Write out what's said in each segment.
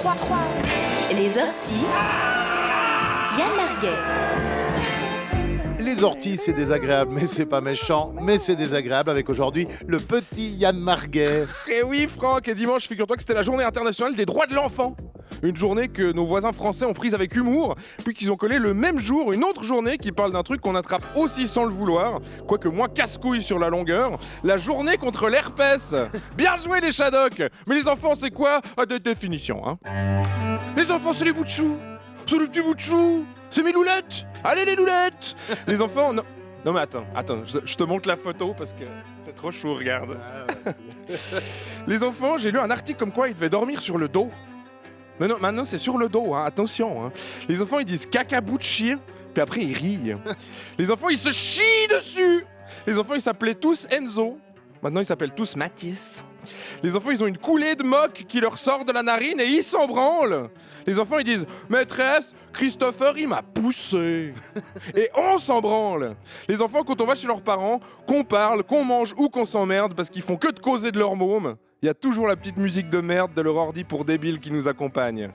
Les orties. Yann Marguet. Les orties, c'est désagréable, mais c'est pas méchant, mais c'est désagréable avec aujourd'hui le petit Yann Marguet. Et oui, Franck, et dimanche, figure-toi que c'était la journée internationale des droits de l'enfant. Une journée que nos voisins français ont prise avec humour, puis qu'ils ont collé le même jour une autre journée qui parle d'un truc qu'on attrape aussi sans le vouloir, quoique moins casse-couille sur la longueur, la journée contre l'herpès. Bien joué les Shadocks. Mais les enfants, c'est quoi? Des définitions, hein. Les enfants, c'est les bouts de chou. C'est le petit bout de chou. C'est mes loulettes. Allez les loulettes. Les enfants, non. Non mais attends, je te montre la photo parce que c'est trop chaud, regarde. Les enfants, j'ai lu un article comme quoi ils devaient dormir sur le dos. Non, maintenant c'est sur le dos, hein, attention. Hein. Les enfants, ils disent caca bout de chien, puis après ils rient. Les enfants, ils se chient dessus. Les enfants, ils s'appelaient tous Enzo. Maintenant, ils s'appellent tous Mathis. Les enfants, ils ont une coulée de moque qui leur sort de la narine et ils s'en branlent. Les enfants, ils disent « Maîtresse, Christopher, il m'a poussé !» Et on s'en branle. Les enfants, quand on va chez leurs parents, qu'on parle, qu'on mange ou qu'on s'emmerde parce qu'ils font que de causer de leur môme, il y a toujours la petite musique de merde de leur ordi pour débiles qui nous accompagne.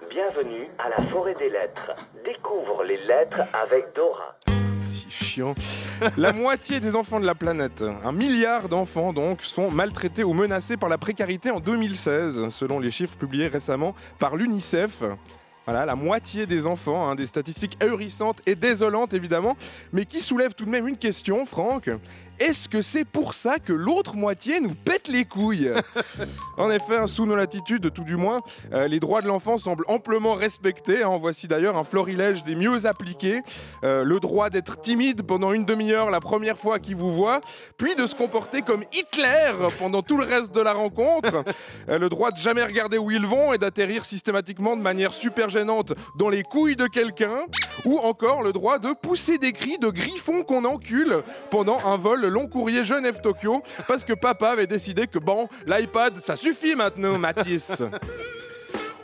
Bienvenue à la forêt des lettres. Découvre les lettres avec Dora. Chiant. La moitié des enfants de la planète, 1 milliard d'enfants donc, sont maltraités ou menacés par la précarité en 2016, selon les chiffres publiés récemment par l'UNICEF. Voilà, la moitié des enfants, des statistiques ahurissantes et désolantes évidemment, mais qui soulèvent tout de même une question, Franck. Est-ce que c'est pour ça que l'autre moitié nous pète les couilles? En effet, sous nos latitudes, tout du moins, les droits de l'enfant semblent amplement respectés. En voici d'ailleurs un florilège des mieux appliqués. Le droit d'être timide pendant une demi-heure la première fois qu'il vous voit, puis de se comporter comme Hitler pendant tout le reste de la rencontre. Le droit de jamais regarder où ils vont et d'atterrir systématiquement de manière super gênante dans les couilles de quelqu'un. Ou encore le droit de pousser des cris de griffon qu'on encule pendant un vol long courrier Genève-Tokyo parce que papa avait décidé que bon, l'iPad, ça suffit maintenant, Mathis.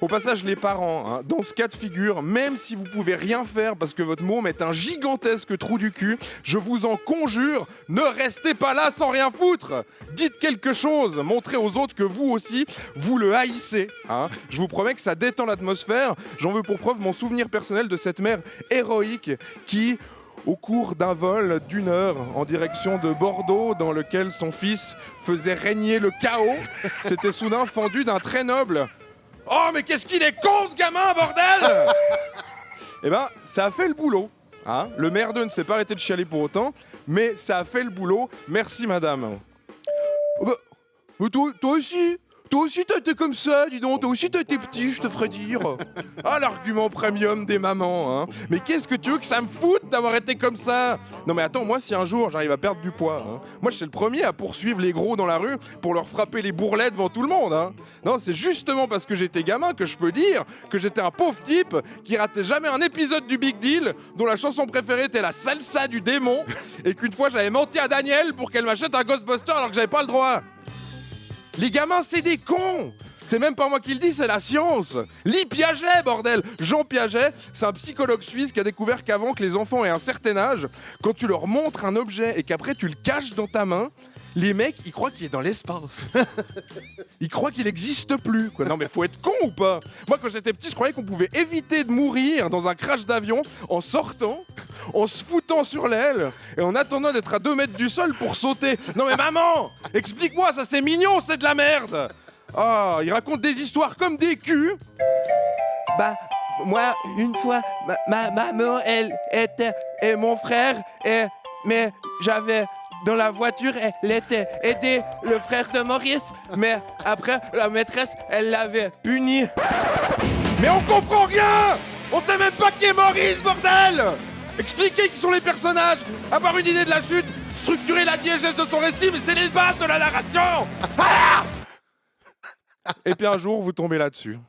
Au passage, les parents, dans ce cas de figure, même si vous pouvez rien faire parce que votre môme est un gigantesque trou du cul, je vous en conjure, ne restez pas là sans rien foutre. Dites quelque chose, montrez aux autres que vous aussi, vous le haïssez. Je vous promets que ça détend l'atmosphère. J'en veux pour preuve mon souvenir personnel de cette mère héroïque qui, au cours d'un vol d'1 heure en direction de Bordeaux, dans lequel son fils faisait régner le chaos, s'était soudain fendu d'un très noble « Oh, mais qu'est-ce qu'il est con, ce gamin, bordel !» Eh ben, ça a fait le boulot. Le merdeux ne s'est pas arrêté de chialer pour autant, mais ça a fait le boulot. Merci, madame. Oh bah, toi aussi t'as été comme ça, dis donc, toi aussi t'as été petit, je te ferais dire. L'argument premium des mamans, Mais qu'est-ce que tu veux que ça me foute d'avoir été comme ça? Non mais attends, moi si un jour j'arrive à perdre du poids, moi je suis le premier à poursuivre les gros dans la rue pour leur frapper les bourrelets devant tout le monde, Non, c'est justement parce que j'étais gamin que je peux dire que j'étais un pauvre type qui ratait jamais un épisode du Big Deal, dont la chanson préférée était la salsa du démon, et qu'une fois j'avais menti à Daniel pour qu'elle m'achète un Ghostbuster alors que j'avais pas le droit. Les gamins, c'est des cons! C'est même pas moi qui le dis, c'est la science! Lis Piaget, bordel! Jean Piaget, c'est un psychologue suisse qui a découvert qu'avant que les enfants aient un certain âge, quand tu leur montres un objet et qu'après tu le caches dans ta main, les mecs, ils croient qu'il est dans l'espace. Ils croient qu'il n'existe plus, quoi. Non mais faut être con ou pas? Moi, quand j'étais petit, je croyais qu'on pouvait éviter de mourir dans un crash d'avion en sortant, en se foutant sur l'aile et en attendant d'être à 2 mètres du sol pour sauter. Non mais maman, explique-moi, ça c'est mignon, c'est de la merde. Ils racontent des histoires comme des culs. Bah, moi, une fois, ma maman, elle était, et mon frère, mais j'avais... Dans la voiture, elle était aidée le frère de Maurice, mais après, la maîtresse, elle l'avait puni. Mais on comprend rien! On sait même pas qui est Maurice, bordel! Expliquez qui sont les personnages, avoir une idée de la chute, structurer la diégèse de son récit, mais c'est les bases de la narration! Et puis un jour, vous tombez là-dessus.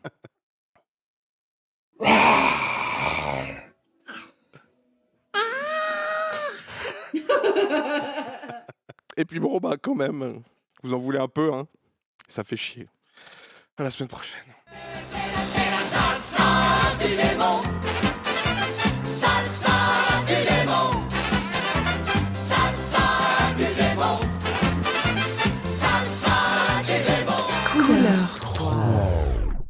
Et puis bon, quand même, vous en voulez un peu, Ça fait chier. À la semaine prochaine.